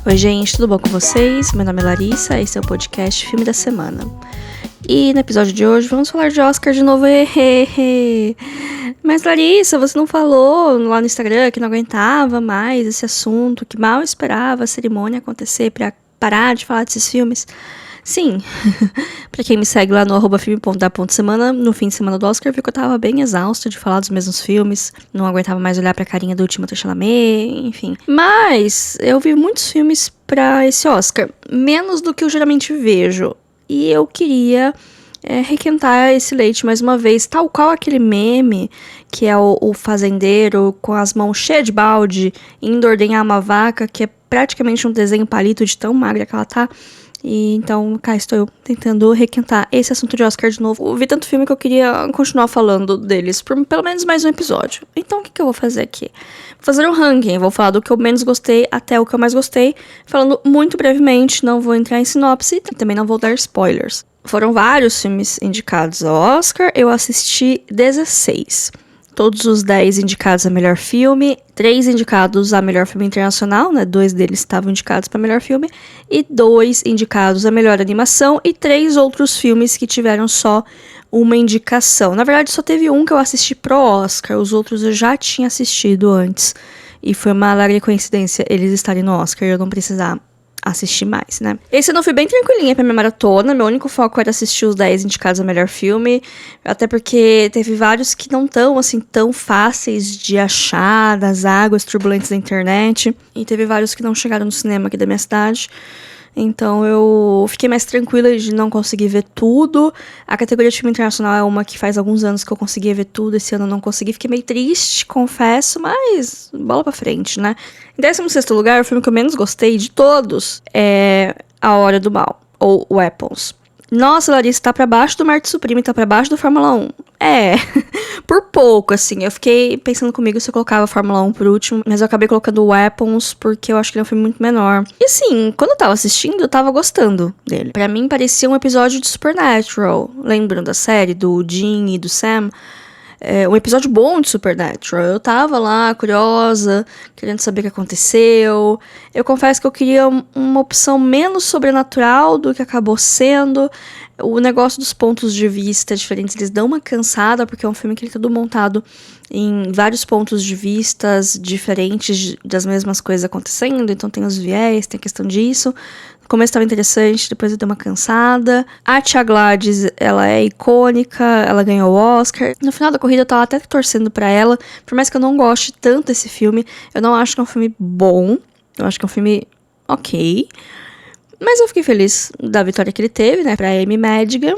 Oi gente, tudo bom com vocês? Meu nome é Larissa, esse é o podcast Filme da Semana. E no episódio de hoje vamos falar de Oscar de novo. Mas Larissa, você não falou lá no Instagram que não aguentava mais esse assunto, que mal esperava a cerimônia acontecer pra parar de falar desses filmes? Sim, pra quem me segue lá no @filme.da.semana, no fim de semana do Oscar, viu que eu tava bem exausta de falar dos mesmos filmes, não aguentava mais olhar pra carinha do Timothée Chalamet, enfim. Mas eu vi muitos filmes pra esse Oscar, menos do que eu geralmente vejo, e eu queria requentar esse leite mais uma vez, tal qual aquele meme que é o fazendeiro com as mãos cheias de balde indo ordenhar uma vaca, que é praticamente um desenho palito de tão magra que ela tá. E então, cá estou eu tentando requentar esse assunto de Oscar de novo. Eu vi tanto filme que eu queria continuar falando deles por pelo menos mais um episódio. Então, o que eu vou fazer aqui? Vou fazer um ranking, vou falar do que eu menos gostei até o que eu mais gostei, falando muito brevemente, não vou entrar em sinopse e também não vou dar spoilers. Foram vários filmes indicados ao Oscar, eu assisti 16. Todos os 10 indicados a melhor filme, 3 indicados a melhor filme internacional, né? 2 deles estavam indicados para melhor filme, e 2 indicados a melhor animação, e 3 outros filmes que tiveram só uma indicação. Na verdade, só teve um que eu assisti pro Oscar, os outros eu já tinha assistido antes. E foi uma alegre coincidência eles estarem no Oscar e eu não precisar assistir mais, né? Esse eu não fui bem tranquilinha pra minha maratona, meu único foco era assistir os 10 indicados a melhor filme, até porque teve vários que não tão, assim, tão fáceis de achar das águas turbulentes da internet, e teve vários que não chegaram no cinema aqui da minha cidade. Então eu fiquei mais tranquila de não conseguir ver tudo. A categoria de filme internacional é uma que faz alguns anos que eu conseguia ver tudo. Esse ano eu não consegui. Fiquei meio triste, confesso, mas bola pra frente, né? Em 16º lugar, o filme que eu menos gostei de todos é A Hora do Mal, ou Weapons. Nossa, Larissa, tá pra baixo do Marte Supreme, tá pra baixo do Fórmula 1. Por pouco, assim. Eu fiquei pensando comigo se eu colocava a Fórmula 1 por último, mas eu acabei colocando Weapons porque eu acho que ele é um filme muito menor. E assim, quando eu tava assistindo, eu tava gostando dele. Pra mim, parecia um episódio de Supernatural. Lembram da série do Dean e do Sam? Um episódio bom de Supernatural. Eu tava lá, curiosa, querendo saber o que aconteceu. Eu confesso que eu queria uma opção menos sobrenatural do que acabou sendo. O negócio dos pontos de vista diferentes, eles dão uma cansada, porque é um filme que ele é todo montado em vários pontos de vistas diferentes das mesmas coisas acontecendo. Então tem os viés, tem a questão disso. No começo estava interessante, depois eu dei uma cansada. A Tia Gladys, ela é icônica, ela ganhou o Oscar. No final da corrida eu tava até torcendo pra ela, por mais que eu não goste tanto desse filme, eu não acho que é um filme bom, eu acho que é um filme ok. Mas eu fiquei feliz da vitória que ele teve, né, pra Amy Madigan.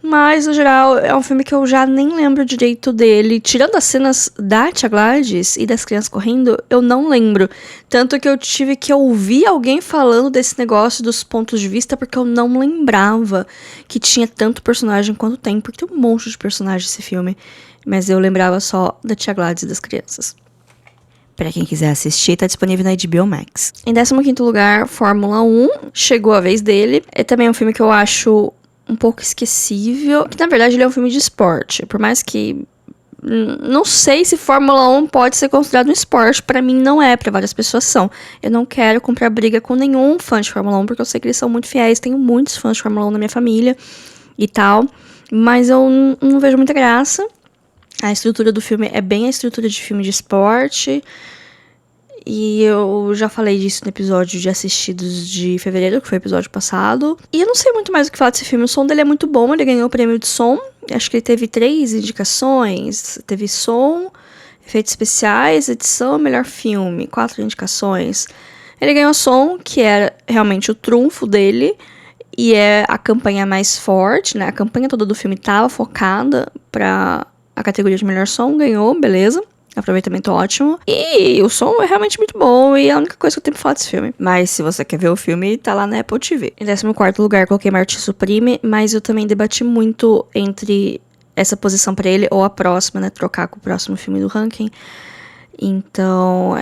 Mas, no geral, é um filme que eu já nem lembro direito dele. Tirando as cenas da Tia Gladys e das crianças correndo, eu não lembro. Tanto que eu tive que ouvir alguém falando desse negócio dos pontos de vista, porque eu não lembrava que tinha tanto personagem quanto tem. Porque tem um monte de personagem nesse filme. Mas eu lembrava só da Tia Gladys e das crianças. Pra quem quiser assistir, tá disponível na HBO Max. Em 15º lugar, Fórmula 1. Chegou a vez dele. É também um filme que eu acho um pouco esquecível, que na verdade ele é um filme de esporte, por mais que não sei se Fórmula 1 pode ser considerado um esporte, pra mim não é, pra várias pessoas são. Eu não quero comprar briga com nenhum fã de Fórmula 1, porque eu sei que eles são muito fiéis, tenho muitos fãs de Fórmula 1 na minha família e tal, mas eu não vejo muita graça. A estrutura do filme é bem a estrutura de filme de esporte. E eu já falei disso no episódio de assistidos de fevereiro, que foi o episódio passado. E eu não sei muito mais o que falar desse filme. O som dele é muito bom, ele ganhou o prêmio de som. Acho que ele teve 3 indicações. Teve som, efeitos especiais, edição, melhor filme. 4 indicações. Ele ganhou som, que era realmente o trunfo dele. E é a campanha mais forte, né? A campanha toda do filme estava focada pra a categoria de melhor som. Ganhou, beleza. Aproveitamento ótimo. E o som é realmente muito bom. E é a única coisa que eu tenho pra falar desse filme. Mas se você quer ver o filme, tá lá na Apple TV. Em 14º lugar, coloquei Marte Supreme. Mas eu também debati muito entre essa posição pra ele ou a próxima, né? Trocar com o próximo filme do ranking. Então,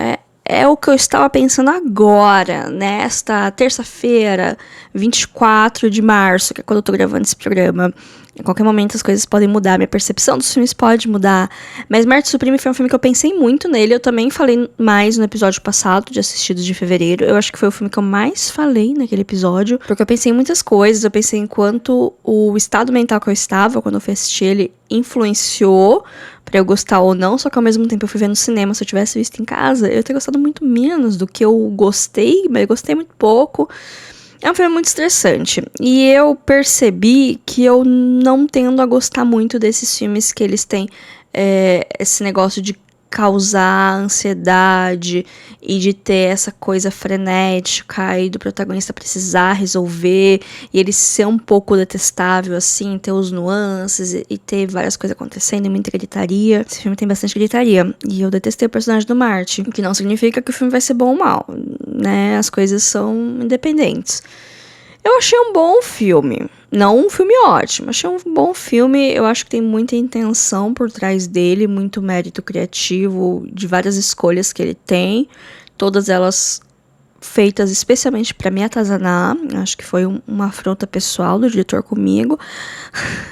é o que eu estava pensando agora, nesta terça-feira, 24 de março, que é quando eu tô gravando esse programa. A qualquer momento as coisas podem mudar, minha percepção dos filmes pode mudar. Mas Marte Supreme foi um filme que eu pensei muito nele. Eu também falei mais no episódio passado, de Assistidos de Fevereiro. Eu acho que foi o filme que eu mais falei naquele episódio. Porque eu pensei em muitas coisas. Eu pensei em quanto o estado mental que eu estava quando eu fui assistir ele influenciou pra eu gostar ou não. Só que ao mesmo tempo eu fui ver no cinema. Se eu tivesse visto em casa, eu teria gostado muito menos do que eu gostei. Mas eu gostei muito pouco. É um filme muito estressante. E eu percebi que eu não tendo a gostar muito desses filmes que eles têm esse negócio de causar ansiedade e de ter essa coisa frenética e do protagonista precisar resolver e ele ser um pouco detestável, assim, ter os nuances e ter várias coisas acontecendo e muita gritaria. Esse filme tem bastante gritaria. E eu detestei o personagem do Marty, o que não significa que o filme vai ser bom ou mal, né? As coisas são independentes. Eu achei um bom filme. Não um filme ótimo, achei um bom filme. Eu acho que tem muita intenção por trás dele, muito mérito criativo, de várias escolhas que ele tem. Todas elas feitas especialmente para me atazanar. Acho que foi uma afronta pessoal do diretor comigo.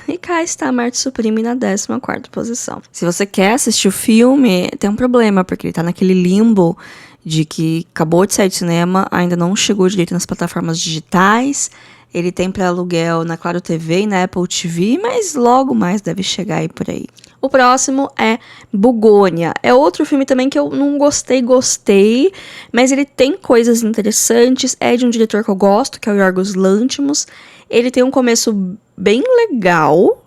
E cá está Marte Supreme na 14ª posição. Se você quer assistir o filme, tem um problema, porque ele tá naquele limbo de que acabou de sair de cinema, ainda não chegou direito nas plataformas digitais. Ele tem para aluguel na Claro TV e na Apple TV, mas logo mais deve chegar aí por aí. O próximo é Bugônia. É outro filme também que eu não gostei, mas ele tem coisas interessantes. É de um diretor que eu gosto, que é o Yorgos Lanthimos. Ele tem um começo bem legal,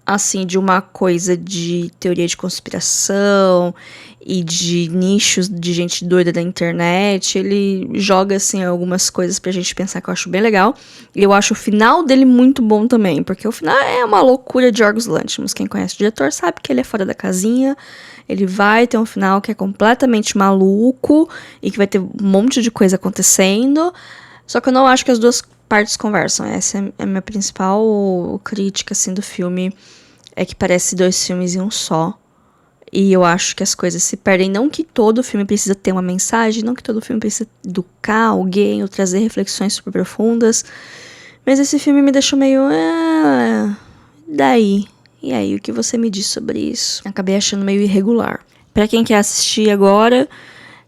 assim, de uma coisa de teoria de conspiração e de nichos de gente doida da internet. Ele joga, assim, algumas coisas pra gente pensar que eu acho bem legal. E eu acho o final dele muito bom também, porque o final é uma loucura de Yorgos Lanthimos. Quem conhece o diretor sabe que ele é fora da casinha. Ele vai ter um final que é completamente maluco e que vai ter um monte de coisa acontecendo. Só que eu não acho que as duas partes conversam. Essa é a minha principal crítica, assim, do filme. É que parece dois filmes em um só. E eu acho que as coisas se perdem. Não que todo filme precisa ter uma mensagem, não que todo filme precisa educar alguém ou trazer reflexões super profundas. Mas esse filme me deixou meio... daí? E aí, o que você me diz sobre isso? Acabei achando meio irregular. Pra quem quer assistir agora,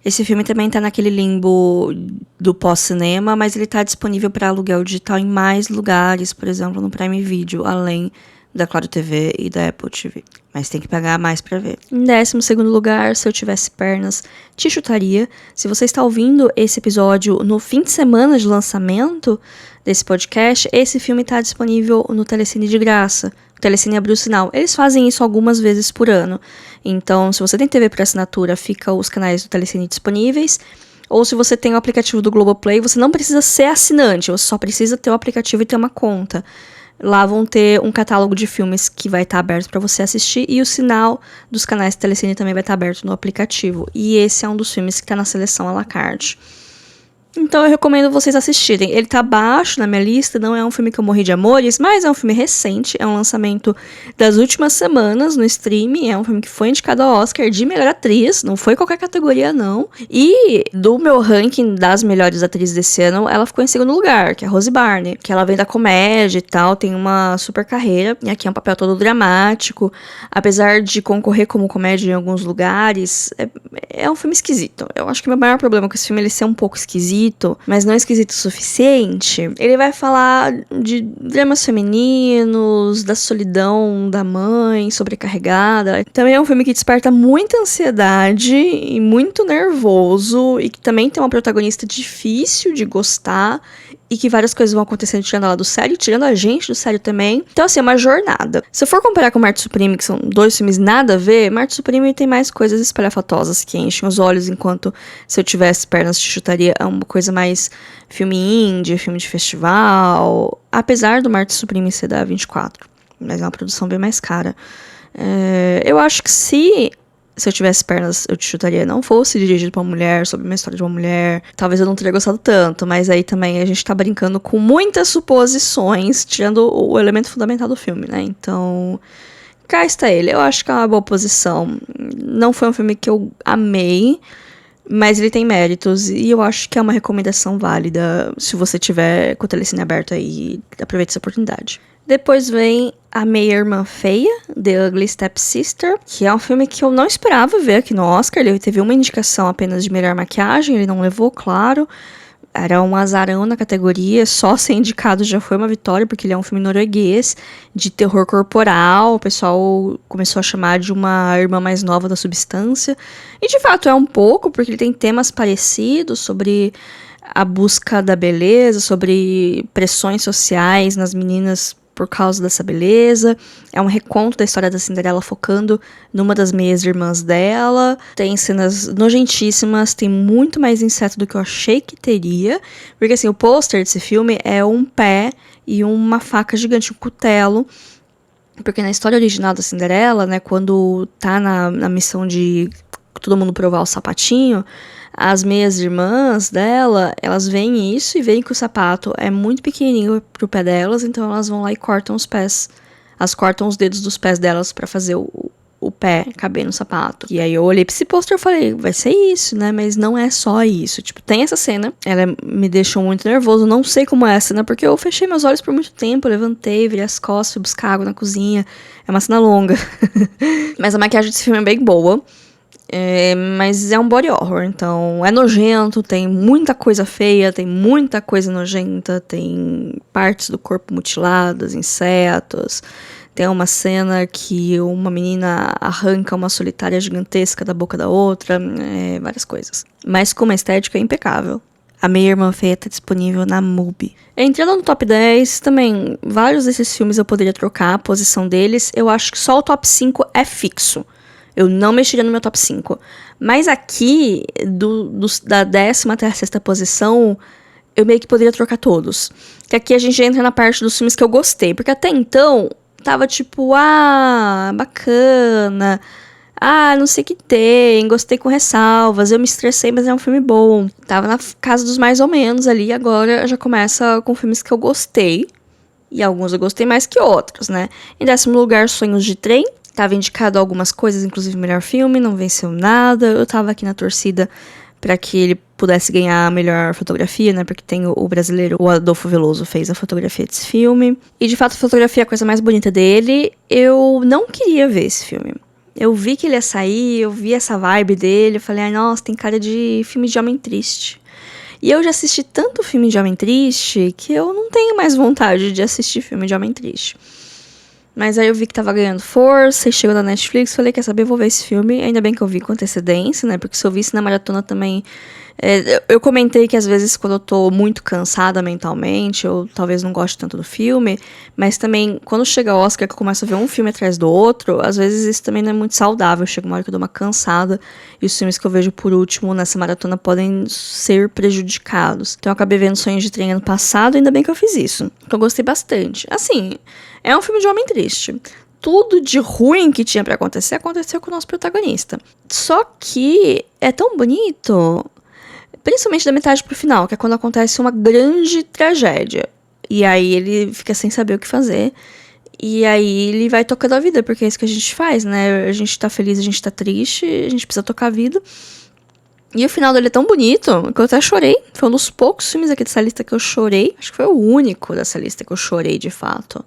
esse filme também tá naquele limbo do pós-cinema, mas ele tá disponível para aluguel digital em mais lugares, por exemplo, no Prime Video, além da Claro TV e da Apple TV. Mas tem que pagar mais pra ver. Em 12º lugar, Se Eu Tivesse Pernas, Te Chutaria. Se você está ouvindo esse episódio no fim de semana de lançamento desse podcast, esse filme tá disponível no Telecine de graça. O Telecine abriu o sinal. Eles fazem isso algumas vezes por ano. Então, se você tem TV por assinatura, fica os canais do Telecine disponíveis. Ou se você tem o aplicativo do Globoplay, você não precisa ser assinante, você só precisa ter o aplicativo e ter uma conta. Lá vão ter um catálogo de filmes que vai estar aberto para você assistir e o sinal dos canais de Telecine também vai estar aberto no aplicativo. E esse é um dos filmes que está na seleção à la carte. Então eu recomendo vocês assistirem. Ele tá abaixo na minha lista, não é um filme que eu morri de amores, mas é um filme recente, é um lançamento das últimas semanas no streaming, é um filme que foi indicado ao Oscar de melhor atriz, não foi qualquer categoria não. E do meu ranking das melhores atrizes desse ano, ela ficou em segundo lugar, que é a Rose Byrne, que ela vem da comédia e tal, tem uma super carreira, e aqui é um papel todo dramático, apesar de concorrer como comédia em alguns lugares, é um filme esquisito. Eu acho que o meu maior problema com esse filme é ele ser um pouco esquisito, mas não esquisito o suficiente. Ele vai falar de dramas femininos, da solidão da mãe sobrecarregada. Também é um filme que desperta muita ansiedade e muito nervoso, e que também tem uma protagonista difícil de gostar, e que várias coisas vão acontecendo tirando ela do sério, tirando a gente do sério também. Então, assim, é uma jornada. Se eu for comparar com Marte Supreme, que são dois filmes nada a ver, Marte Supreme tem mais coisas espalhafatosas que enchem os olhos, enquanto Se Eu Tivesse Pernas Te Chutaria é uma coisa mais filme indie, filme de festival. Apesar do Marte Supreme ser da 24, mas é uma produção bem mais cara. Eu acho que se Eu Tivesse Pernas, Eu Te Chutaria não fosse dirigido por uma mulher, sobre uma história de uma mulher, talvez eu não teria gostado tanto, mas aí também a gente tá brincando com muitas suposições, tirando o elemento fundamental do filme, né? Então, cá está ele. Eu acho que é uma boa posição. Não foi um filme que eu amei, mas ele tem méritos, e eu acho que é uma recomendação válida se você tiver com o Telecine aberto aí, aproveite essa oportunidade. Depois vem A Meia-Irmã Feia, The Ugly Stepsister, que é um filme que eu não esperava ver aqui no Oscar. Ele teve uma indicação apenas de melhor maquiagem, ele não levou, claro. Era um azarão na categoria, só ser indicado já foi uma vitória, porque ele é um filme norueguês de terror corporal. O pessoal começou a chamar de uma irmã mais nova da substância. E de fato é um pouco, porque ele tem temas parecidos sobre a busca da beleza, sobre pressões sociais nas meninas por causa dessa beleza. É um reconto da história da Cinderela focando numa das meias-irmãs dela. Tem cenas nojentíssimas, tem muito mais inseto do que eu achei que teria. Porque assim, o pôster desse filme é um pé e uma faca gigante, um cutelo. Porque na história original da Cinderela, né, quando tá na missão de todo mundo provar o sapatinho, as meias-irmãs dela, elas veem isso e veem que o sapato é muito pequenininho pro pé delas, então elas vão lá e cortam os pés. Elas cortam os dedos dos pés delas pra fazer o pé caber no sapato. E aí eu olhei pra esse pôster e falei, vai ser isso, né? Mas não é só isso. Tipo, tem essa cena, ela me deixou muito nervoso, não sei como é a cena, porque eu fechei meus olhos por muito tempo, eu levantei, virei as costas, fui buscar água na cozinha. É uma cena longa. Mas a maquiagem desse filme é bem boa. Mas é um body horror, então é nojento, tem muita coisa feia, tem muita coisa nojenta, tem partes do corpo mutiladas, insetos. Tem uma cena que uma menina arranca uma solitária gigantesca da boca da outra, várias coisas. Mas com uma estética impecável. A Meia-Irmã Feia tá disponível na MUBI. Entrando no top 10, também, vários desses filmes eu poderia trocar a posição deles. Eu acho que só o top 5 é fixo. Eu não mexeria no meu top 5. Mas aqui, da 10ª até a 6ª posição, eu meio que poderia trocar todos. Que aqui a gente entra na parte dos filmes que eu gostei. Porque até então, tava tipo, bacana. Não sei o que tem. Gostei com ressalvas. Eu me estressei, mas é um filme bom. Tava na casa dos mais ou menos ali. Agora já começa com filmes que eu gostei. E alguns eu gostei mais que outros, né? Em 10º lugar, Sonhos de Trem. Tava indicado algumas coisas, inclusive melhor filme, não venceu nada. Eu tava aqui na torcida para que ele pudesse ganhar a melhor fotografia, né? Porque tem o brasileiro, o Adolfo Veloso, fez a fotografia desse filme. E de fato a fotografia é a coisa mais bonita dele. Eu não queria ver esse filme. Eu vi que ele ia sair, eu vi essa vibe dele, eu falei, nossa, tem cara de filme de homem triste. E eu já assisti tanto filme de homem triste que eu não tenho mais vontade de assistir filme de homem triste. Mas aí eu vi que tava ganhando força e chegou na Netflix, falei, quer saber, vou ver esse filme. Ainda bem que eu vi com antecedência, né, porque se eu visse na maratona também... eu comentei que às vezes quando eu tô muito cansada mentalmente, eu talvez não goste tanto do filme, mas também quando chega o Oscar que eu começo a ver um filme atrás do outro, às vezes isso também não é muito saudável. Chega uma hora que eu dou uma cansada e os filmes que eu vejo por último nessa maratona podem ser prejudicados. Então eu acabei vendo Sonhos de Trem ano passado, ainda bem que eu fiz isso, que eu gostei bastante. Assim, é um filme de homem triste. Tudo de ruim que tinha pra acontecer, aconteceu com o nosso protagonista. Só que é tão bonito, principalmente da metade pro final, que é quando acontece uma grande tragédia. E aí ele fica sem saber o que fazer. E aí ele vai tocando a vida, porque é isso que a gente faz, né? A gente tá feliz, a gente tá triste, a gente precisa tocar a vida. E o final dele é tão bonito que eu até chorei. Foi um dos poucos filmes aqui dessa lista que eu chorei. Acho que foi o único dessa lista que eu chorei de fato.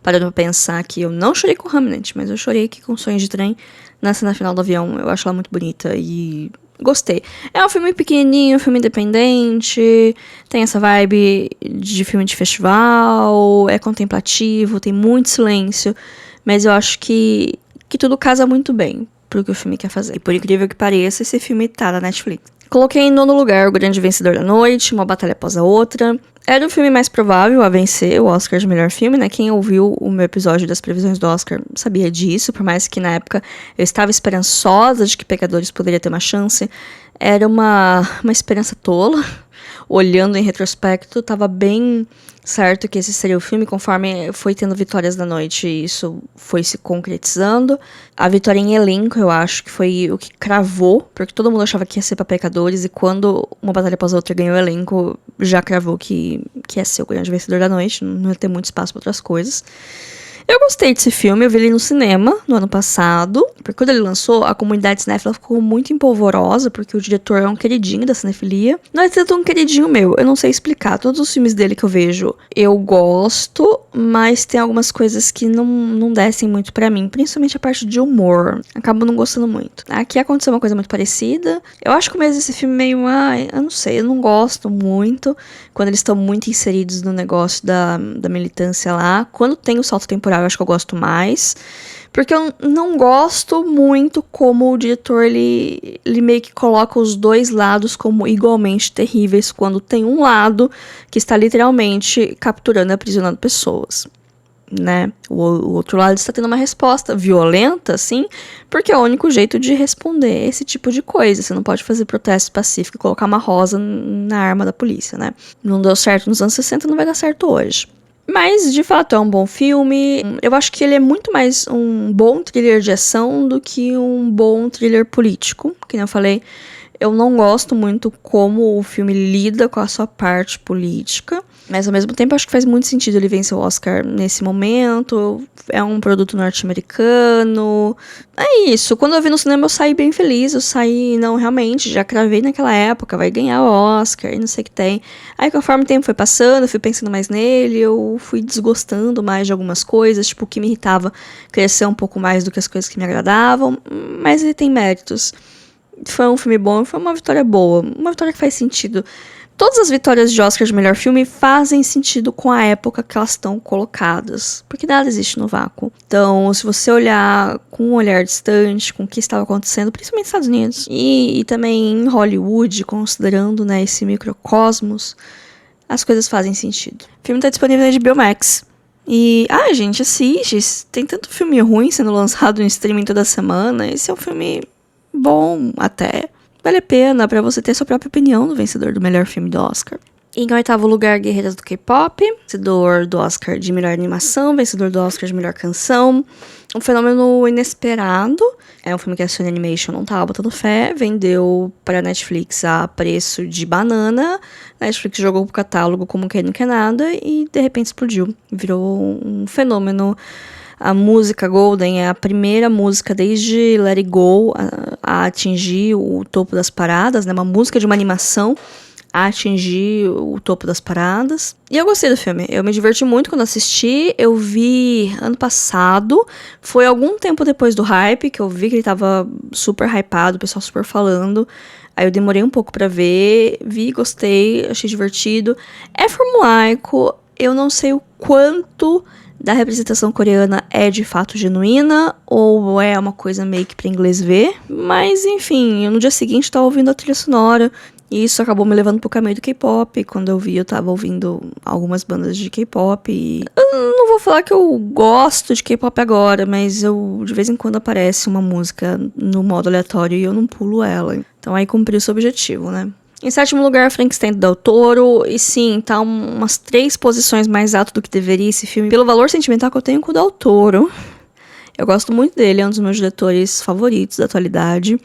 Parando pra pensar que eu não chorei com Hamlet, mas eu chorei aqui com Sonhos de Trem na cena final do avião. Eu acho ela muito bonita e gostei. É um filme pequenininho, um filme independente, tem essa vibe de filme de festival, é contemplativo, tem muito silêncio, mas eu acho que tudo casa muito bem pro que o filme quer fazer. E por incrível que pareça, esse filme tá na Netflix. Coloquei em 9º lugar O Grande Vencedor da Noite, Uma Batalha Após a Outra. Era o filme mais provável a vencer o Oscar de melhor filme, né? Quem ouviu o meu episódio das previsões do Oscar sabia disso, por mais que na época eu estava esperançosa de que Pecadores poderia ter uma chance. Era uma esperança tola. Olhando em retrospecto, estava bem certo que esse seria o filme, conforme foi tendo vitórias da noite, e isso foi se concretizando. A vitória em elenco, eu acho que foi o que cravou, porque todo mundo achava que ia ser pra Pecadores, e quando Uma Batalha Após a Outra ganhou o elenco, já cravou que ia ser o grande vencedor da noite, não ia ter muito espaço para outras coisas. Eu gostei desse filme, eu vi ele no cinema no ano passado, porque quando ele lançou, a comunidade cinéfila ficou muito empolvorosa, porque o diretor é um queridinho da cinefilia. Não é tanto um queridinho meu, eu não sei explicar. Todos os filmes dele que eu vejo, eu gosto, mas tem algumas coisas que não descem muito pra mim, principalmente a parte de humor. Acabo não gostando muito. Aqui aconteceu uma coisa muito parecida. Eu acho que o começo desse filme meio, eu não sei, eu não gosto muito quando eles estão muito inseridos no negócio da militância lá. Quando tem o salto temporal, eu acho que eu gosto mais. Porque eu não gosto muito como o diretor, ele meio que coloca os dois lados como igualmente terríveis, quando tem um lado que está literalmente capturando e aprisionando pessoas, né? O outro lado está tendo uma resposta violenta, assim, porque é o único jeito de responder esse tipo de coisa. Você não pode fazer protesto pacífico e colocar uma rosa na arma da polícia, né? Não deu certo nos anos 60, não vai dar certo hoje. Mas, de fato, é um bom filme. Eu acho que ele é muito mais um bom thriller de ação do que um bom thriller político. Que nem eu falei, eu não gosto muito como o filme lida com a sua parte política. Mas, ao mesmo tempo, acho que faz muito sentido ele vencer o Oscar nesse momento. É um produto norte-americano. É isso. Quando eu vi no cinema, eu saí bem feliz. Eu saí, não, realmente, já cravei naquela época, vai ganhar o Oscar e não sei o que tem. Aí, conforme o tempo foi passando, eu fui pensando mais nele, eu fui desgostando mais de algumas coisas. Tipo, o que me irritava cresceu um pouco mais do que as coisas que me agradavam. Mas ele tem méritos. Foi um filme bom, foi uma vitória boa. Uma vitória que faz sentido. Todas as vitórias de Oscar de melhor filme fazem sentido com a época que elas estão colocadas, porque nada existe no vácuo. Então, se você olhar com um olhar distante, com o que estava acontecendo, principalmente nos Estados Unidos, e também em Hollywood, considerando, né, esse microcosmos, as coisas fazem sentido. O filme está disponível na HBO Max. E, gente, assiste. Tem tanto filme ruim sendo lançado no streaming toda semana. Esse é um filme bom, até. Vale a pena pra você ter sua própria opinião do vencedor do melhor filme do Oscar. Em oitavo lugar, Guerreiras do K-Pop, vencedor do Oscar de melhor animação, vencedor do Oscar de melhor canção. Um fenômeno inesperado. É um filme que a Sony Animation não tava botando fé. Vendeu para a Netflix a preço de banana. A Netflix jogou pro catálogo como quem não quer nada e de repente explodiu. Virou um fenômeno. A música Golden é a primeira música desde Let It Go a atingir o topo das paradas, né? Uma música de uma animação a atingir o topo das paradas. E eu gostei do filme. Eu me diverti muito quando assisti. Eu vi ano passado. Foi algum tempo depois do hype que eu vi que ele tava super hypado, o pessoal super falando. Aí eu demorei um pouco pra ver. Vi, gostei, achei divertido. É formulaico. Eu não sei o quanto da representação coreana é de fato genuína ou é uma coisa meio que pra inglês ver. Mas, enfim, no dia seguinte eu tava ouvindo a trilha sonora e isso acabou me levando pro caminho do K-pop. Quando eu vi, eu tava ouvindo algumas bandas de K-pop e eu não vou falar que eu gosto de K-pop agora, mas de vez em quando aparece uma música no modo aleatório e eu não pulo ela. Então aí cumpriu o seu objetivo, né? Em sétimo lugar, Frankenstein do Del Toro. E sim, tá umas 3 posições mais alto do que deveria esse filme. Pelo valor sentimental que eu tenho com o Del Toro. Eu gosto muito dele, é um dos meus diretores favoritos da atualidade.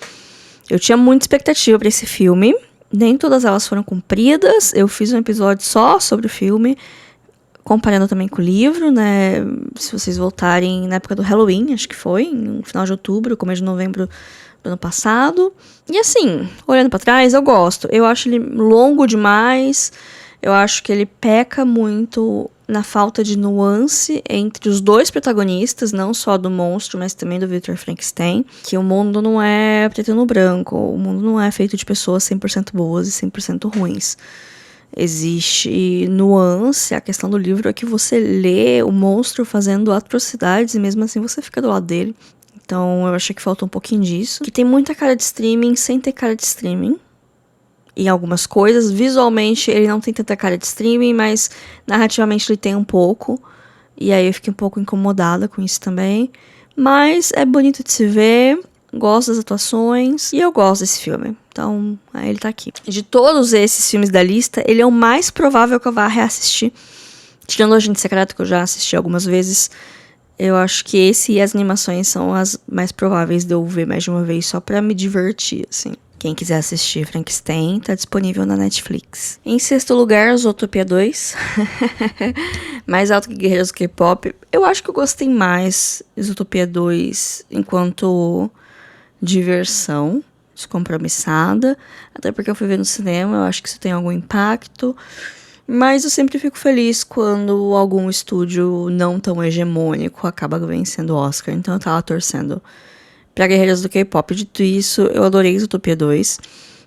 Eu tinha muita expectativa pra esse filme. Nem todas elas foram cumpridas. Eu fiz um episódio só sobre o filme, comparando também com o livro, né? Se vocês voltarem na época do Halloween, acho que foi, no final de outubro, começo de novembro do ano passado. E assim, olhando pra trás, eu gosto. Eu acho ele longo demais. Eu acho que ele peca muito na falta de nuance entre os dois protagonistas, não só do monstro, mas também do Victor Frankenstein. Que o mundo não é preto no branco. O mundo não é feito de pessoas 100% boas e 100% ruins. Existe nuance. A questão do livro é que você lê o monstro fazendo atrocidades e mesmo assim você fica do lado dele. Então eu achei que faltou um pouquinho disso. Que tem muita cara de streaming sem ter cara de streaming. Em algumas coisas. Visualmente ele não tem tanta cara de streaming, mas narrativamente ele tem um pouco. E aí eu fiquei um pouco incomodada com isso também. Mas é bonito de se ver. Gosto das atuações. E eu gosto desse filme. Então, aí ele tá aqui. De todos esses filmes da lista, ele é o mais provável que eu vá reassistir. Tirando o Agente Secreto, que eu já assisti algumas vezes. Eu acho que esse e as animações são as mais prováveis de eu ver mais de uma vez, só pra me divertir, assim. Quem quiser assistir Frankenstein, tá disponível na Netflix. Em sexto lugar, Zootopia 2. Mais alto que Guerreiros do K-Pop. Eu acho que eu gostei mais de Zootopia 2 enquanto diversão descompromissada. Até porque eu fui ver no cinema, eu acho que isso tem algum impacto. Mas eu sempre fico feliz quando algum estúdio não tão hegemônico acaba vencendo o Oscar. Então eu tava torcendo pra Guerreiras do K-Pop. Dito isso, eu adorei Zootopia 2.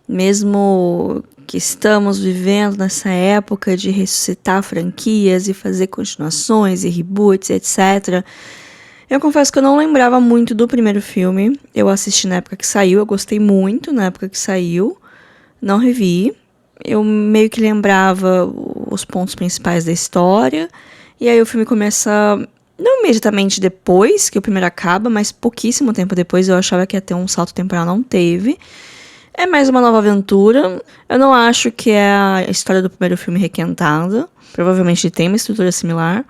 Mesmo que estamos vivendo nessa época de ressuscitar franquias e fazer continuações e reboots, etc. Eu confesso que eu não lembrava muito do primeiro filme. Eu assisti na época que saiu, eu gostei muito na época que saiu. Não revi. Eu meio que lembrava os pontos principais da história. E aí o filme começa, não imediatamente depois que o primeiro acaba, mas pouquíssimo tempo depois. Eu achava que ia ter um salto temporal, não teve. É mais uma nova aventura. Eu não acho que é a história do primeiro filme requentada. Provavelmente tem uma estrutura similar.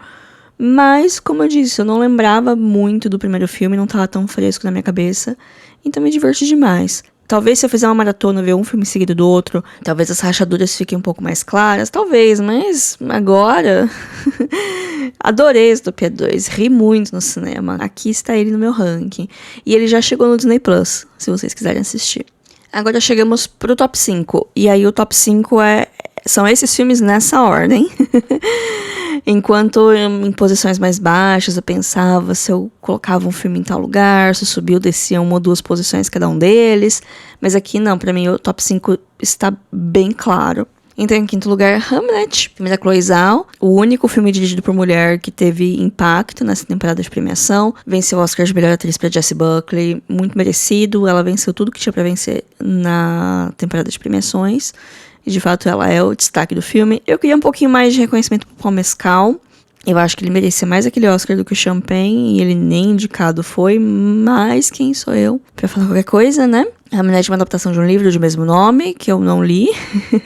Mas, como eu disse, eu não lembrava muito do primeiro filme, não estava tão fresco na minha cabeça. Então me diverti demais. Talvez se eu fizer uma maratona, ver um filme seguido do outro, talvez as rachaduras fiquem um pouco mais claras, talvez, mas agora adorei Zootopia 2, ri muito no cinema. Aqui está ele no meu ranking. E ele já chegou no Disney Plus, se vocês quiserem assistir. Agora chegamos pro top 5. E aí o top 5 são esses filmes nessa ordem. Enquanto em posições mais baixas eu pensava se eu colocava um filme em tal lugar, se eu subia ou descia uma ou duas posições cada um deles. Mas aqui não, pra mim o top 5 está bem claro. Então em quinto lugar, Hamlet, filme da Chloe Zhao, o único filme dirigido por mulher que teve impacto nessa temporada de premiação. Venceu o Oscar de melhor atriz pra Jessie Buckley, muito merecido, ela venceu tudo que tinha pra vencer na temporada de premiações. E de fato ela é o destaque do filme. Eu queria um pouquinho mais de reconhecimento pro Paul Mescal. Eu acho que ele merecia mais aquele Oscar do que o Champagne, e ele nem indicado foi, mas quem sou eu pra falar qualquer coisa, né? Hamlet é uma adaptação de um livro de mesmo nome, que eu não li,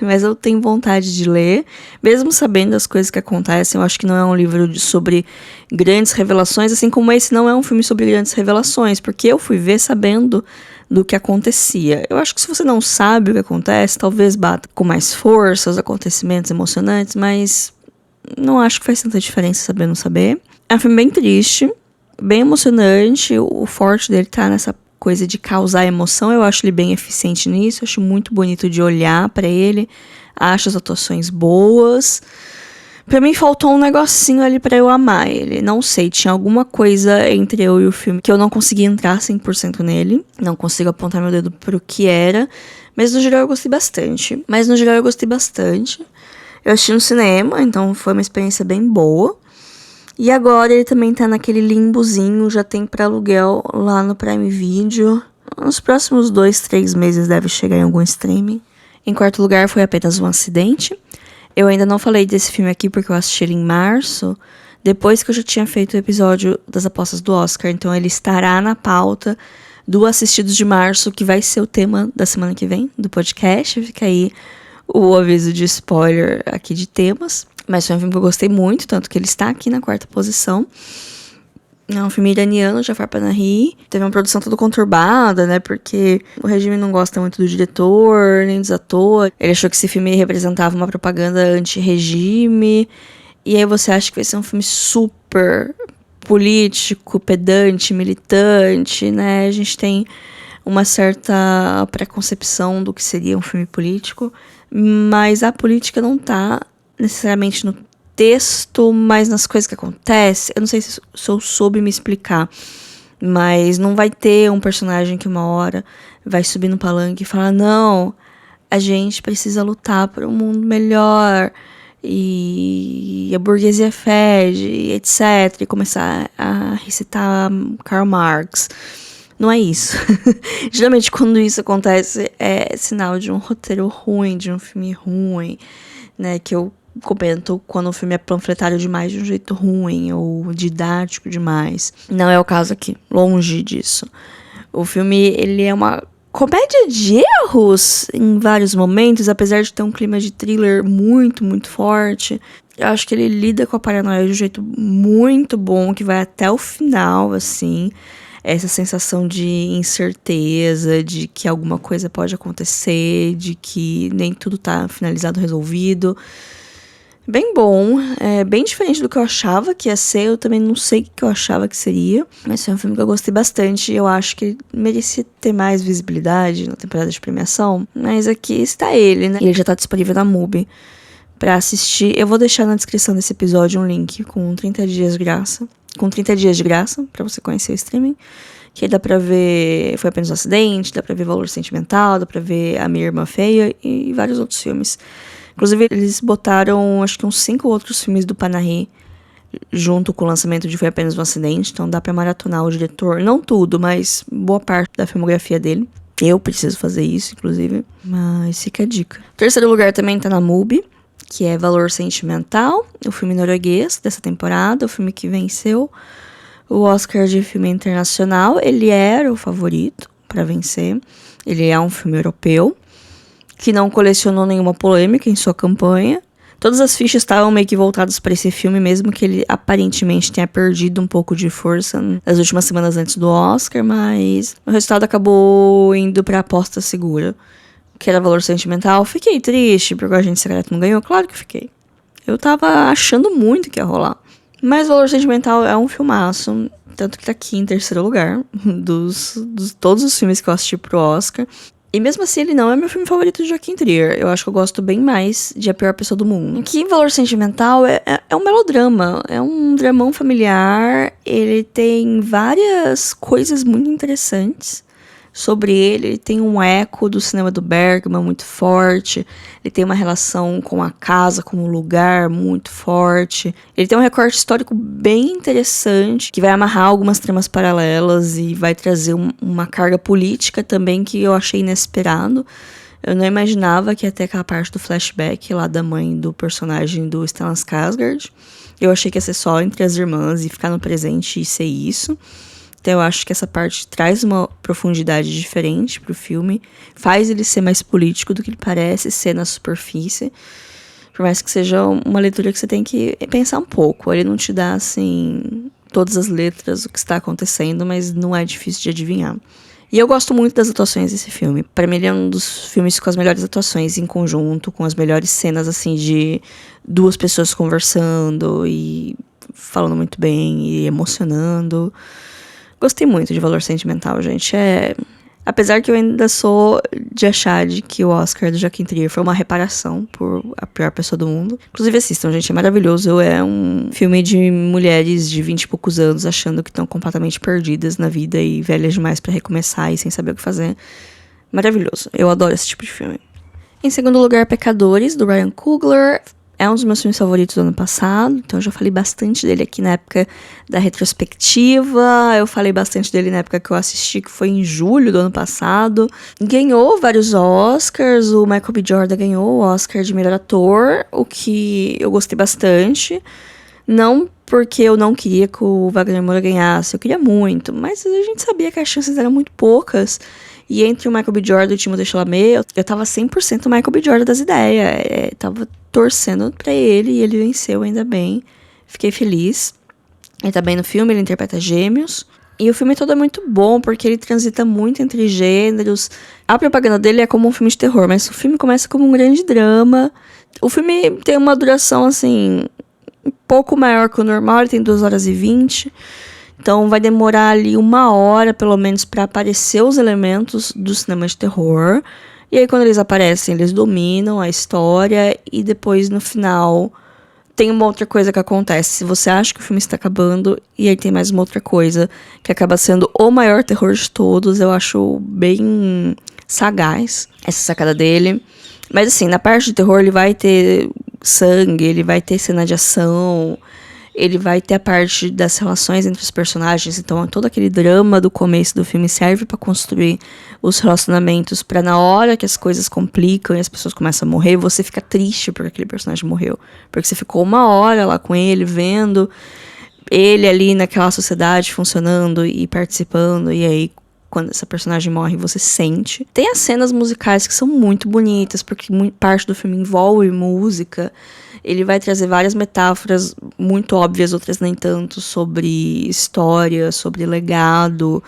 mas eu tenho vontade de ler, mesmo sabendo as coisas que acontecem. Eu acho que não é um livro sobre grandes revelações, assim como esse não é um filme sobre grandes revelações, porque eu fui ver sabendo do que acontecia. Eu acho que se você não sabe o que acontece, talvez bata com mais força os acontecimentos emocionantes, mas não acho que faz tanta diferença saber ou não saber. É um filme bem triste, bem emocionante, o forte dele tá nessa coisa de causar emoção. Eu acho ele bem eficiente nisso, acho muito bonito de olhar pra ele, acho as atuações boas. Pra mim faltou um negocinho ali pra eu amar ele. Não sei, tinha alguma coisa entre eu e o filme que eu não consegui entrar 100% nele. Não consigo apontar meu dedo pro que era. Mas no geral eu gostei bastante. Eu assisti no cinema, então foi uma experiência bem boa. E agora ele também tá naquele limbozinho, já tem pra aluguel lá no Prime Video. Nos próximos 2-3 meses deve chegar em algum streaming. Em quarto lugar foi Apenas um Acidente. Eu ainda não falei desse filme aqui porque eu assisti ele em março, depois que eu já tinha feito o episódio das apostas do Oscar. Então ele estará na pauta do Assistidos de Março, que vai ser o tema da semana que vem, do podcast. Fica aí o aviso de spoiler aqui de temas. Mas foi um filme que eu gostei muito, tanto que ele está aqui na quarta posição. É um filme iraniano, Jafar Panahi. Teve uma produção toda conturbada, né? Porque o regime não gosta muito do diretor, nem dos atores. Ele achou que esse filme representava uma propaganda anti-regime. E aí você acha que vai ser um filme super político, pedante, militante, né? A gente tem uma certa preconcepção do que seria um filme político. Mas a política não tá necessariamente no texto, mas nas coisas que acontecem. Eu não sei se eu soube me explicar, mas não vai ter um personagem que uma hora vai subir no palanque e falar: não, a gente precisa lutar por um mundo melhor e a burguesia fede, etc, e começar a recitar Karl Marx. Não é isso. Geralmente quando isso acontece é sinal de um roteiro ruim, de um filme ruim, né, que eu comento quando o filme é panfletário demais de um jeito ruim ou didático demais. Não é o caso aqui, longe disso. O filme, ele é uma comédia de erros em vários momentos, apesar de ter um clima de thriller muito, muito forte. Eu acho que ele lida com a paranoia de um jeito muito bom, que vai até o final, assim. essa sensação de incerteza, de que alguma coisa pode acontecer, de que nem tudo tá finalizado, resolvido. Bem bom, bem diferente do que eu achava que ia ser, eu também não sei o que eu achava que seria, mas foi um filme que eu gostei bastante, eu acho que ele merecia ter mais visibilidade na temporada de premiação, mas aqui está ele, né? Ele já tá disponível na MUBI pra assistir. Eu vou deixar na descrição desse episódio um link com 30 dias de graça, pra você conhecer o streaming, que aí dá pra ver Foi Apenas um Acidente, dá pra ver Valor Sentimental, dá pra ver A Minha Irmã Feia e vários outros filmes. Inclusive, eles botaram, acho que uns 5 outros filmes do Panahi junto com o lançamento de Foi Apenas um Acidente. Então dá pra maratonar o diretor. Não tudo, mas boa parte da filmografia dele. Eu preciso fazer isso, inclusive. Mas fica a dica. O terceiro lugar também tá na MUBI, que é Valor Sentimental, o filme norueguês dessa temporada, o filme que venceu o Oscar de filme internacional. Ele era o favorito pra vencer. Ele é um filme europeu, que não colecionou nenhuma polêmica em sua campanha. Todas as fichas estavam meio que voltadas para esse filme, mesmo que ele aparentemente tenha perdido um pouco de força nas últimas semanas antes do Oscar, mas o resultado acabou indo para a aposta segura, que era Valor Sentimental. Fiquei triste porque o Agente Secreto não ganhou, claro que fiquei. Eu tava achando muito que ia rolar. Mas Valor Sentimental é um filmaço, tanto que tá aqui em terceiro lugar dos todos os filmes que eu assisti pro Oscar. E mesmo assim, ele não é meu filme favorito de Joaquim Trier. Eu acho que eu gosto bem mais de A Pior Pessoa do Mundo. Aqui, Valor Sentimental é um melodrama. É um dramão familiar. Ele tem várias coisas muito interessantes sobre ele. Ele tem um eco do cinema do Bergman muito forte. Ele tem uma relação com a casa como lugar muito forte. Ele tem um recorte histórico bem interessante, que vai amarrar algumas tramas paralelas e vai trazer uma carga política também que eu achei inesperado. Eu não imaginava que ia ter aquela parte do flashback lá da mãe do personagem do Stellan Skarsgård. Eu achei que ia ser só entre as irmãs e ficar no presente e ser isso. Então eu acho que essa parte traz uma profundidade diferente pro filme, faz ele ser mais político do que ele parece ser na superfície, por mais que seja uma leitura que você tem que pensar um pouco. Ele não te dá, assim, todas as letras, o que está acontecendo, mas não é difícil de adivinhar. E eu gosto muito das atuações desse filme. Pra mim ele é um dos filmes com as melhores atuações em conjunto, com as melhores cenas, assim, de duas pessoas conversando e falando muito bem e emocionando. Gostei muito de Valor Sentimental, gente. Apesar que eu ainda sou de achar de que o Oscar do Joaquim Trier foi uma reparação por A Pior Pessoa do Mundo. Inclusive assistam, gente, é maravilhoso. É um filme de mulheres de 20 e poucos anos achando que estão completamente perdidas na vida e velhas demais pra recomeçar e sem saber o que fazer. Maravilhoso. Eu adoro esse tipo de filme. Em segundo lugar, Pecadores, do Ryan Coogler. É um dos meus filmes favoritos do ano passado, então eu já falei bastante dele aqui na época da retrospectiva, eu falei bastante dele na época que eu assisti, que foi em julho do ano passado. Ganhou vários Oscars, o Michael B. Jordan ganhou o Oscar de melhor ator, o que eu gostei bastante. Não porque eu não queria que o Wagner Moura ganhasse, eu queria muito, mas a gente sabia que as chances eram muito poucas. E entre o Michael B. Jordan e o Timothée Chalamet, eu tava 100% Michael B. Jordan das ideias. Tava torcendo pra ele e ele venceu, ainda bem. Fiquei feliz. Ele tá bem no filme, ele interpreta gêmeos. E o filme todo é muito bom, porque ele transita muito entre gêneros. A propaganda dele é como um filme de terror, mas o filme começa como um grande drama. O filme tem uma duração, assim, um pouco maior que o normal, ele tem 2h20. Então vai demorar ali 1 hora, pelo menos, para aparecer os elementos do cinema de terror. E aí quando eles aparecem, eles dominam a história e depois no final tem uma outra coisa que acontece. Se você acha que o filme está acabando e aí tem mais uma outra coisa que acaba sendo o maior terror de todos, eu acho bem sagaz essa sacada dele. Mas assim, na parte de terror ele vai ter sangue, ele vai ter cena de ação, ele vai ter a parte das relações entre os personagens, então todo aquele drama do começo do filme serve pra construir os relacionamentos, pra na hora que as coisas complicam e as pessoas começam a morrer, você fica triste porque aquele personagem morreu, porque você ficou 1 hora lá com ele, vendo ele ali naquela sociedade funcionando e participando, e aí quando essa personagem morre, você sente. Tem as cenas musicais que são muito bonitas, porque parte do filme envolve música. Ele vai trazer várias metáforas muito óbvias, outras nem tanto, sobre história, sobre legado,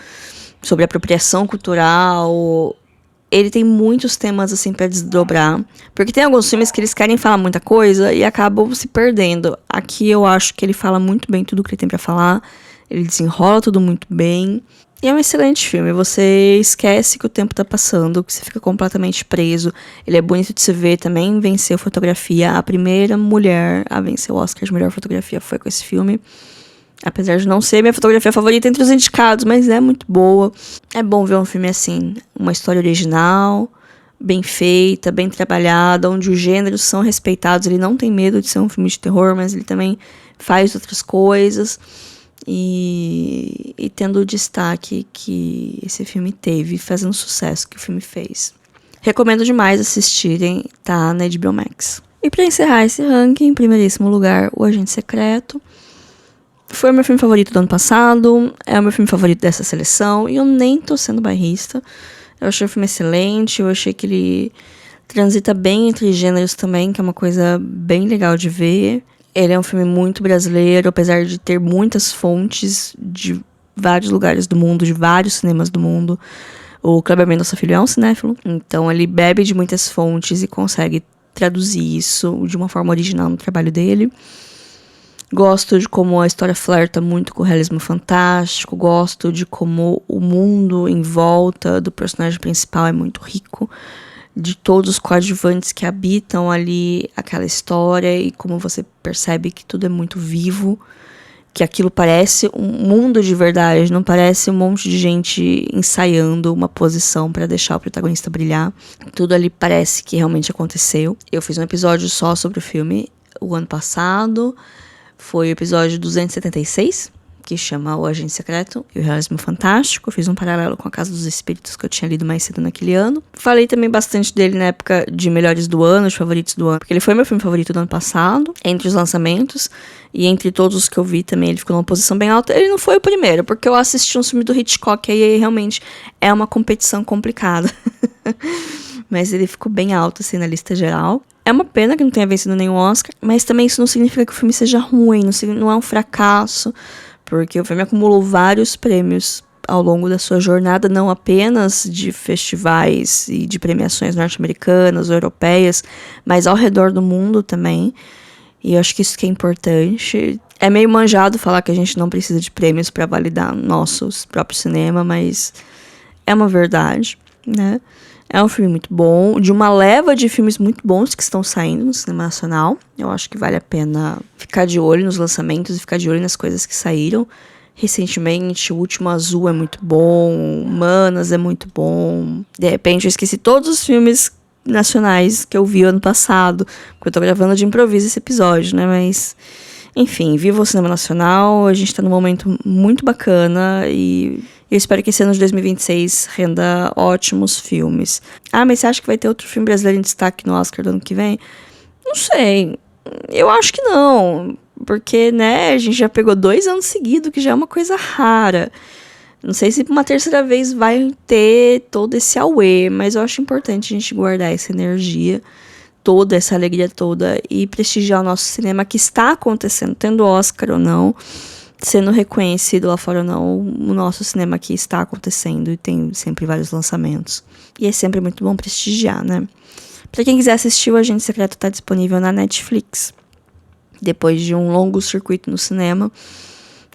sobre apropriação cultural. Ele tem muitos temas, assim, pra desdobrar. Porque tem alguns filmes que eles querem falar muita coisa e acabam se perdendo. Aqui eu acho que ele fala muito bem tudo que ele tem pra falar. Ele desenrola tudo muito bem. E é um excelente filme. Você esquece que o tempo tá passando, que você fica completamente preso. Ele é bonito de se ver também. Venceu fotografia. A primeira mulher a vencer o Oscar de melhor fotografia foi com esse filme. Apesar de não ser minha fotografia favorita entre os indicados, mas é muito boa. É bom ver um filme assim, uma história original, bem feita, bem trabalhada, onde os gêneros são respeitados. Ele não tem medo de ser um filme de terror, mas ele também faz outras coisas. E tendo o destaque que esse filme teve, fazendo o sucesso que o filme fez. Recomendo demais assistirem, tá na HBO Max. E pra encerrar esse ranking, em primeiríssimo lugar, O Agente Secreto. Foi o meu filme favorito do ano passado, é o meu filme favorito dessa seleção, e eu nem tô sendo bairrista. Eu achei o filme excelente, eu achei que ele transita bem entre gêneros também, que é uma coisa bem legal de ver. Ele é um filme muito brasileiro, apesar de ter muitas fontes de vários lugares do mundo, de vários cinemas do mundo. O Kleber Mendonça Filho é um cinéfilo, então ele bebe de muitas fontes e consegue traduzir isso de uma forma original no trabalho dele. Gosto de como a história flerta muito com o realismo fantástico. Gosto de como o mundo em volta do personagem principal é muito rico. De todos os coadjuvantes que habitam ali aquela história. E como você percebe que tudo é muito vivo. Que aquilo parece um mundo de verdade. Não parece um monte de gente ensaiando uma posição para deixar o protagonista brilhar. Tudo ali parece que realmente aconteceu. Eu fiz um episódio só sobre o filme o ano passado. Foi o episódio 276, que chama O Agente Secreto e o Realismo Fantástico. Eu fiz um paralelo com A Casa dos Espíritos, que eu tinha lido mais cedo naquele ano. Falei também bastante dele na época de melhores do ano, de favoritos do ano, porque ele foi meu filme favorito do ano passado, entre os lançamentos. E entre todos os que eu vi também, ele ficou numa posição bem alta. Ele não foi o primeiro, porque eu assisti um filme do Hitchcock, e aí realmente é uma competição complicada. Mas ele ficou bem alto, assim, na lista geral. É uma pena que não tenha vencido nenhum Oscar, mas também isso não significa que o filme seja ruim, não é um fracasso, porque o filme acumulou vários prêmios ao longo da sua jornada, não apenas de festivais e de premiações norte-americanas ou europeias, mas ao redor do mundo também. E eu acho que isso que é importante. É meio manjado falar que a gente não precisa de prêmios para validar nosso próprio cinema, mas é uma verdade, né? É um filme muito bom, de uma leva de filmes muito bons que estão saindo no cinema nacional. Eu acho que vale a pena ficar de olho nos lançamentos e ficar de olho nas coisas que saíram recentemente. O Último Azul é muito bom, Manas é muito bom. De repente eu esqueci todos os filmes nacionais que eu vi ano passado, porque eu tô gravando de improviso esse episódio, né? Mas, enfim, viva o cinema nacional, a gente tá num momento muito bacana e eu espero que esse ano de 2026 renda ótimos filmes. Ah, mas você acha que vai ter outro filme brasileiro em destaque no Oscar do ano que vem? Não sei. Eu acho que não. Porque, né, a gente já pegou 2 anos seguidos, que já é uma coisa rara. Não sei se uma terceira vez vai ter todo esse auê, mas eu acho importante a gente guardar essa energia toda, essa alegria toda e prestigiar o nosso cinema que está acontecendo, tendo Oscar ou não, sendo reconhecido lá fora ou não, o nosso cinema aqui está acontecendo e tem sempre vários lançamentos. E é sempre muito bom prestigiar, né? Pra quem quiser assistir, o Agente Secreto tá disponível na Netflix. Depois de um longo circuito no cinema,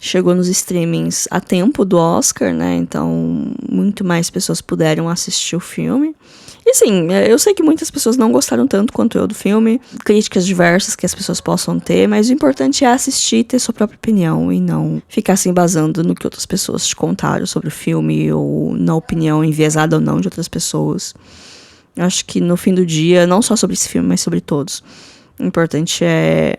chegou nos streamings a tempo do Oscar, né? Então, muito mais pessoas puderam assistir o filme. E sim, eu sei que muitas pessoas não gostaram tanto quanto eu do filme, críticas diversas que as pessoas possam ter, mas o importante é assistir e ter sua própria opinião e não ficar se embasando no que outras pessoas te contaram sobre o filme ou na opinião enviesada ou não de outras pessoas. Eu acho que no fim do dia, não só sobre esse filme, mas sobre todos, o importante é,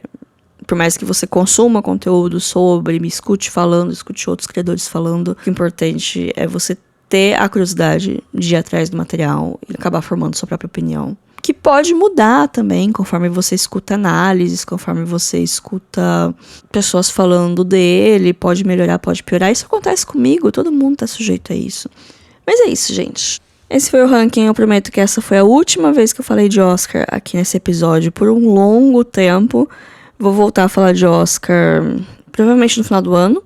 por mais que você consuma conteúdo sobre, me escute falando, escute outros criadores falando, o importante é você ter a curiosidade de ir atrás do material e acabar formando sua própria opinião. Que pode mudar também conforme você escuta análises, conforme você escuta pessoas falando dele, pode melhorar, pode piorar. Isso acontece comigo, todo mundo tá sujeito a isso. Mas é isso, gente. Esse foi o ranking, eu prometo que essa foi a última vez que eu falei de Oscar aqui nesse episódio por um longo tempo. Vou voltar a falar de Oscar provavelmente no final do ano,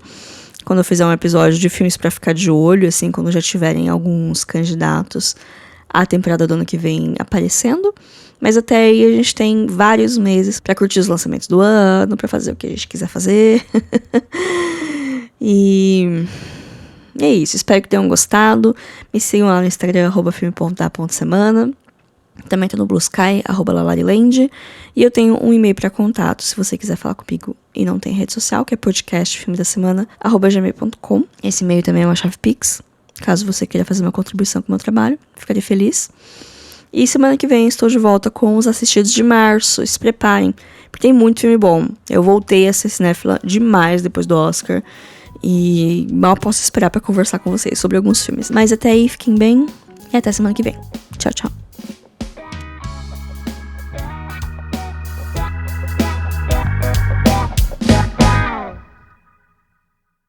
quando eu fizer um episódio de filmes pra ficar de olho, assim, quando já tiverem alguns candidatos à temporada do ano que vem aparecendo. Mas até aí a gente tem vários meses pra curtir os lançamentos do ano, pra fazer o que a gente quiser fazer. E é isso, espero que tenham gostado. Me sigam lá no Instagram, @filme.da.semana. Também tô no Blue Sky, @lalariland. E eu tenho um e-mail para contato, se você quiser falar comigo e não tem rede social, que é podcastfilmedasemana@gmail.com. Esse e-mail também é uma chave Pix, caso você queira fazer uma contribuição com o meu trabalho. Ficaria feliz. E semana que vem estou de volta com os assistidos de março. Se preparem, porque tem muito filme bom. Eu voltei a ser cinéfila demais depois do Oscar. E mal posso esperar para conversar com vocês sobre alguns filmes. Mas até aí, fiquem bem e até semana que vem. Tchau, tchau.